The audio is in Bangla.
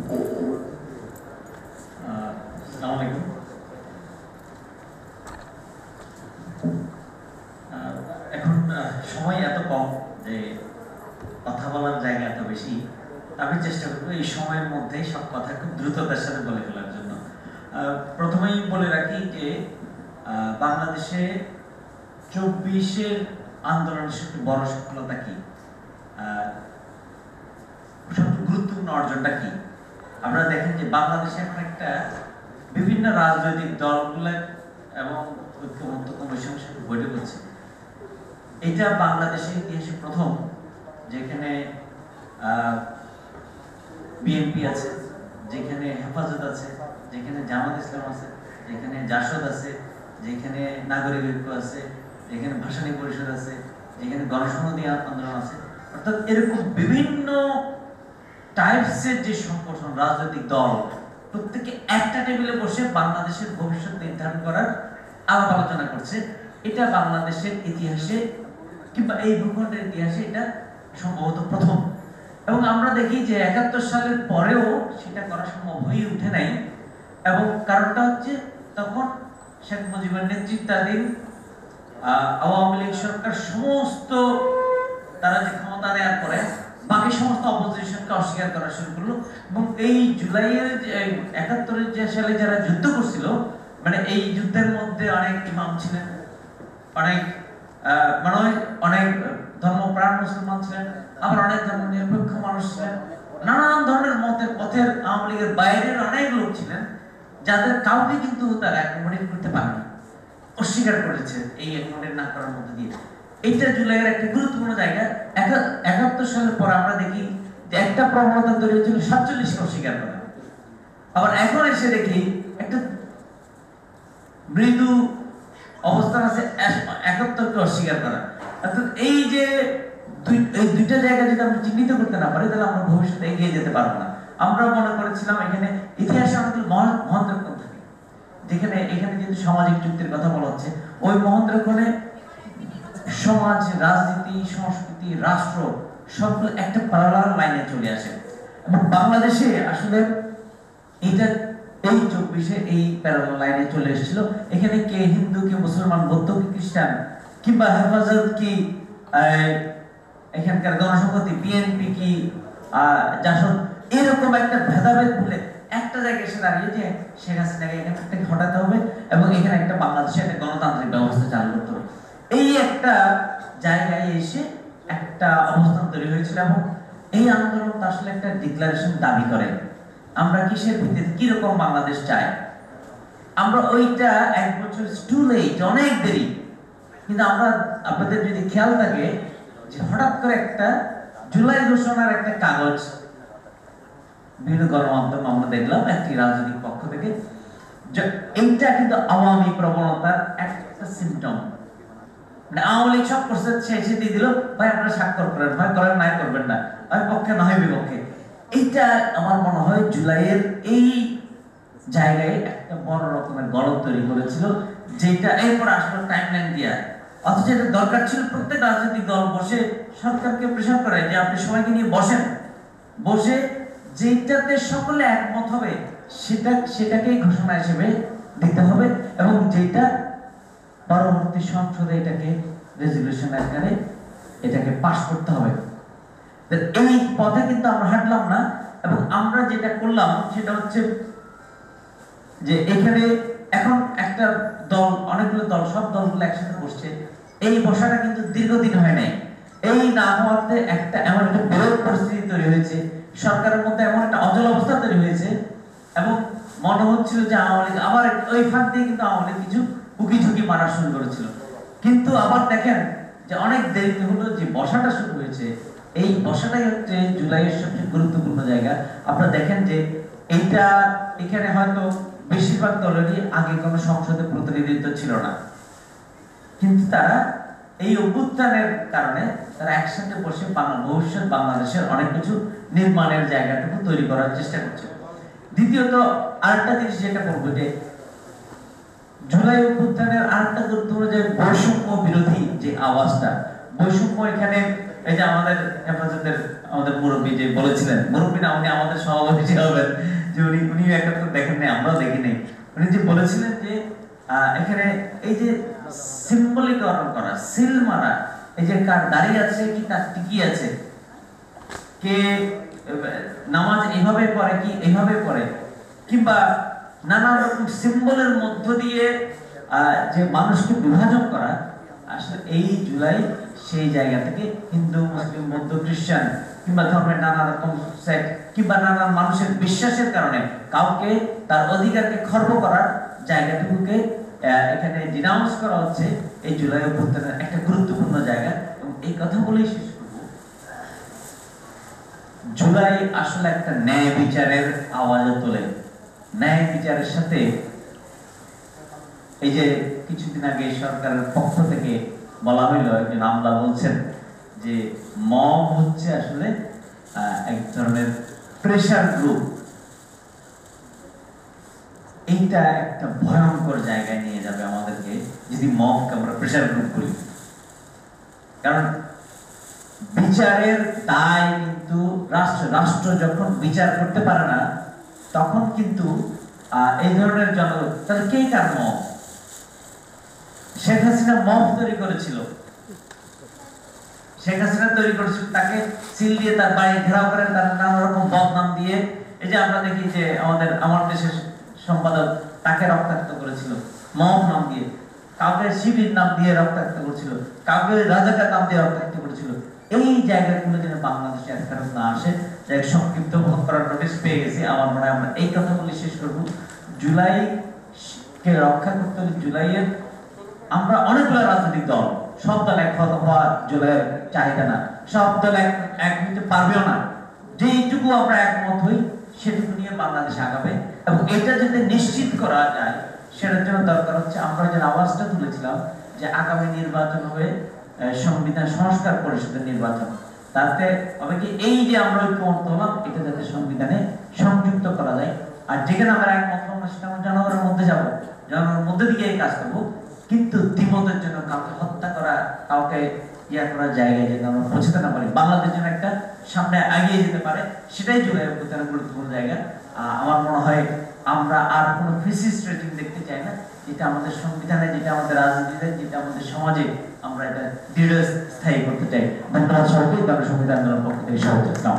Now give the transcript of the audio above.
আসসালামু আলাইকুম। এখন সময় এত কম যে কথা বলার জায়গা এত বেশি, আমি চেষ্টা করবো এই সময়ের মধ্যে সব কথা খুব দ্রুততার সাথে বলে ফেলার জন্য। প্রথমেই বলে রাখি যে বাংলাদেশে 24-এর আন্দোলনের সবচেয়ে বড় সফলতা কি, সবচেয়ে গুরুত্বপূর্ণ অর্জনটা কি। আপনারা দেখেন যে বাংলাদেশে এখন একটা বিভিন্ন রাজনৈতিক দলগুলো এবং ঐক্যমত্য কমিশনের সাথে বৈঠক হচ্ছে। এটা বাংলাদেশের ইতিহাসে প্রথম, যেখানে বিএনপি আছে, যেখানে হেফাজত আছে, যেখানে জামাত ইসলাম আছে, যেখানে জাসদ আছে, যেখানে নাগরিক ঐক্য আছে, যেখানে ভাসানী পরিষদ আছে, যেখানে গণসংহতি আন্দোলন আছে। অর্থাৎ এরকম বিভিন্ন টাইপসের যে সংগঠন, রাজনৈতিক দল, প্রত্যেকে একটা টেবিলে বসে বাংলাদেশের ভবিষ্যৎ নির্ধারণ করার আলাপ আলোচনা করছে। এটা বাংলাদেশের ইতিহাসে কিংবা এই ভূখণ্ডের ইতিহাসে এটা সম্ভবত প্রথম। এবং আমরা দেখি যে 71 সালের পরেও সেটা করা সম্ভব হয়ে উঠে নাই। এবং কারণটা হচ্ছে তখন শেখ মুজিবের নেতৃত্বাধীন আওয়ামী লীগ সরকার সমস্ত তারা যে ক্ষমতা নেওয়ার পরে বাকি সমস্ত অপোজিশনকে অস্বীকার করা শুরু করলো। এবং এই জুলাইয়ের 71-এর যে সালে যারা যুদ্ধ করছিল, মানে এই যুদ্ধের মধ্যে অনেক ইমাম ছিলেন, অনেক অনেক ধর্মপ্রাণ মুসলমান ছিলেন, আবার অনেক ধর্ম নিরপেক্ষ মানুষ ছিলেন, নানান ধরনের পথের আওয়ামী লীগের বাইরের অনেক লোক ছিলেন, যাদের কাউকে কিন্তু তারা অ্যাকোমোডেট করতে পারেনি, অস্বীকার করেছে এই অ্যাকোমোডেট না করার মধ্যে দিয়ে। এইটা জুলাইয়ের একটা গুরুত্বপূর্ণ জায়গা। 71 সালের পর আমরা দেখি যে একটা প্রবণতা তৈরি হয়েছিল 47কে অস্বীকার করা। আবার এখন এসে দেখি একটা মৃদু অবস্থান আছে 71কে অস্বীকার করা। অর্থাৎ এই যে দুইটা জায়গা যদি আমরা চিহ্নিত করতে না পারি, তাহলে আমরা ভবিষ্যতে এগিয়ে যেতে পারবো না। আমরা মনে করেছিলাম এখানে ইতিহাসে অনেকগুলো মহেন্দ্রক্ষণ থাকে, যেখানে এখানে যেহেতু সামাজিক চুক্তির কথা বলা হচ্ছে, ওই মহেন্দ্রক্ষণে সমাজ, রাজনীতি, সংস্কৃতি, রাষ্ট্র সবগুলো একটা প্যারালাল লাইনে চলে আসে। এবং বাংলাদেশে আসলে এইটা এই 24-এ এই প্যারালাল লাইনে চলে এসেছিল। এখানে কে হিন্দু, কে মুসলমান, বৌদ্ধ, কি খ্রিস্টান, কিংবা হেফাজত কি, এখানকার গণসংহতি, বিএনপি কি, জাসদ, এরকম একটা ভেদাভেদ বলে একটা জায়গায় এসে দাঁড়িয়ে যে শেখ হাসিনাকে এখান থেকে হটাতে হবে এবং এখানে একটা বাংলাদেশে একটা গণতান্ত্রিক ব্যবস্থা চালু করতে হবে। এই একটা জায়গায় এসে একটা অবস্থান তৈরি হয়েছিল। এবং এই আন্দোলন আসলে একটা ডিক্লারেশন দাবি করে আমরা কিসের ভিত্তিতে কিরকম বাংলাদেশ চাই। আমরা ওইটা 1 বছর টু লেট, অনেক দেরি। কিন্তু আমরা, আপনাদের যদি খেয়াল থাকে যে হঠাৎ করে একটা জুলাই ঘোষণার একটা কাগজ বিভিন্ন গণমাধ্যম আমরা দেখলাম একটি রাজনৈতিক পক্ষ থেকে, এইটা কিন্তু আওয়ামী প্রবণতার একটা সিমটম। মানে আওয়ামী লীগ সব করছে, শেষে দিয়ে দিল, ভাই আপনারা স্বাক্ষর করেন, ভাই করেন, নাই করবেন না, ভাই পক্ষে না হয় বিপক্ষে। এইটা আমার মনে হয় জুলাইয়ের এই জায়গায় একটা বড় রকমের গলদ তৈরি করেছিল, যেটা এরপর আসলে টাইমলাইন দিয়া। অথচ এটা দরকার ছিল প্রত্যেক রাজনৈতিক দল বসে সরকারকে প্রেশার করে যে আপনি সবাইকে নিয়ে বসেন, বসে যেটাতে সকলে একমত হবে সেটাকেই ঘোষণা হিসেবে দিতে হবে, এবং যেটা পরবর্তী সংসদে এটাকে রেজুলেশন আকারে এটাকে পাস করতে হবে। এই পথে কিন্তু আমরা হাঁটলাম না। এবং আমরা যেটা করলাম সেটা হচ্ছে যে এখানে এখন একটা দল, অনেকগুলো দল, সব দলগুলো একসাথে বসছে। এই বসাটা কিন্তু দীর্ঘদিন হয় নাই। এই না হওয়াতে একটা এমন একটা বিরোধ পরিস্থিতি তৈরি হয়েছে, সরকারের মধ্যে এমন একটা অচল অবস্থা তৈরি হয়েছে, এবং মনে হচ্ছিল যে আওয়ামী লীগ আবার ওই ফাঁক দিয়ে কিন্তু আওয়ামী লীগ কিছু উকি ঝুঁকি মারা শুরু করেছিল। কিন্তু আবার দেখেন যে অনেক দেরি হলো যে বসাটা শুরু হয়েছে। এই বসাটাই হচ্ছে জুলাইয়ের সবচেয়ে গুরুত্বপূর্ণ জায়গা। আপনারা দেখেন যে এইটা, এখানে হয়তো বেশিরভাগ দলেরই আগে কোনো সংসদে প্রতিনিধিত্ব ছিল না, কিন্তু তারা এই অভ্যুত্থানের কারণে তারা একসাথে বসে ভবিষ্যৎ বাংলাদেশের অনেক কিছু নির্মাণের জায়গাটুকু তৈরি করার চেষ্টা করছে। দ্বিতীয়ত আরেকটা জিনিস যেটা বলবো, যে জুলাই অভ্যুত্থানের আরেকটা গুরুত্বপূর্ণ যে বৈষম্য বিরোধী যে আওয়াজটা, বৈষম্য এখানে এই যে আমাদের হেফাজতের আমাদের মুরব্বী যে বলেছিলেন, মুরব্বী না, উনি আমাদের সভাপতি হবেন, যে উনি একাত্তর দেখেন নাই, আমরাও দেখি নাই। উনি যে বলেছিলেন যে এখানে এই যে সিম্বলিকরণ করা, সিল মারা, এই যে কার দাঁড়িয়ে আছে কি তার টিকি আছে, কে নামাজ এইভাবে পড়ে কি এইভাবে পড়ে, কিংবা নানা রকম সিম্বলের মধ্য দিয়ে যে মানুষকে বিভাজন করা, আসলে এই জুলাই সেই জায়গা থেকে হিন্দু, মুসলিম, বৌদ্ধ, খ্রিস্টান কিংবা ধর্মের নানা রকম সেক্ট কিংবা নানা মানুষের বিশ্বাসের কারণে কাউকে তার অধিকারকে খর্ব করার জায়গাটুকুকে এখানে ডিনাউন্স করা হচ্ছে। এই জুলাই অভ্যুত্থানের একটা গুরুত্বপূর্ণ জায়গা। এবং এই কথা বলেই শেষ করব, জুলাই আসলে একটা ন্যায় বিচারের আওয়াজও তোলে। ন্যায় বিচারের সাথে এই যে কিছুদিন আগে সরকারের পক্ষ থেকে বলা হইলো, একজন আমলা বলছেন যে মব হচ্ছে আসলে এক ধরনের প্রেশার গ্রুপ। এইটা একটা ভয়ঙ্কর জায়গায় নিয়ে যাবে আমাদেরকে যদি মবকে আমরা প্রেশার গ্রুপ করি। কারণ বিচারের দায় কিন্তু রাষ্ট্র যখন বিচার করতে পারে না, তখন কিন্তু এই ধরনের তাহলে কে কার মব? শেখ হাসিনা মব তৈরি করেছিল, শেখ হাসিনা তৈরি করেছিল, তাকে সিল দিয়ে তার বাড়ি ঘেরাও করে, তার নানা রকম বদনাম দিয়ে। এই যে আমরা দেখি যে আমার দেশের সম্পাদক তাকে রক্তাক্ত করেছিল মব নাম দিয়ে, কাউকে শিবির নাম দিয়ে রক্তাক্ত করেছিল, কাউকে রাজাকার নাম দিয়ে রক্তাক্ত করেছিল। এই জায়গাগুলো যেন বাংলাদেশে আর ফেরত না আসে। যাই সংক্ষিপ্ত ভাগ করার নোটিশ পেয়ে গেছি, আমার মনে হয় আমরা এই কথা বলে শেষ করবো। জুলাই কে রক্ষা করতে হলে জুলাইয়ের আমরা অনেকগুলো রাজনৈতিক দল, সব দল এক হওয়া জুলাইয়ের চাহিদা না, সব দল এক হইতে পারবেও না। যেইটুকু আমরা একমত হই সেটুকু নিয়ে বাংলাদেশ আগাবে। এবং এটা যাতে নিশ্চিত করা যায় সেটার জন্য দরকার হচ্ছে, আমরা যে আওয়াজটা তুলেছিলাম যে আগামী নির্বাচন হবে সংবিধান সংস্কার পরিষদের নির্বাচন, তাতে হবে কি এই যে আমরা ঐক্যমত হলাম, এটা যাতে সংবিধানে সংযুক্ত করা যায়। আর যেখানে আমরা একমত হলাম সেটা আমরা জনগণের মধ্যে যাবো, জনগণের মধ্যে দিয়ে এই কাজ করবো। কিন্তু দ্বিমতের জন্য কাউকে হত্যা করা, কাউকে করার জায়গায় যেন আমরা পৌঁছতে না পারি, বাংলাদেশ যেন একটা সামনে এগিয়ে যেতে পারে, সেটাই জুলাই অভ্যুত্থানের গুরুত্বপূর্ণ জায়গা। আমার মনে হয় আমরা আর কোনো ফেসিস্ট রেজিম দেখতে চাই না, যেটা আমাদের সংবিধানে, যেটা আমাদের রাজনীতিতে, যেটা আমাদের সমাজে আমরা এটা দৃঢ়স্থায়ী করতে চাই। ধন্যবাদ সবাইকে। সংবিধান আন্দোলনের পক্ষ থেকে সহযোগিতা।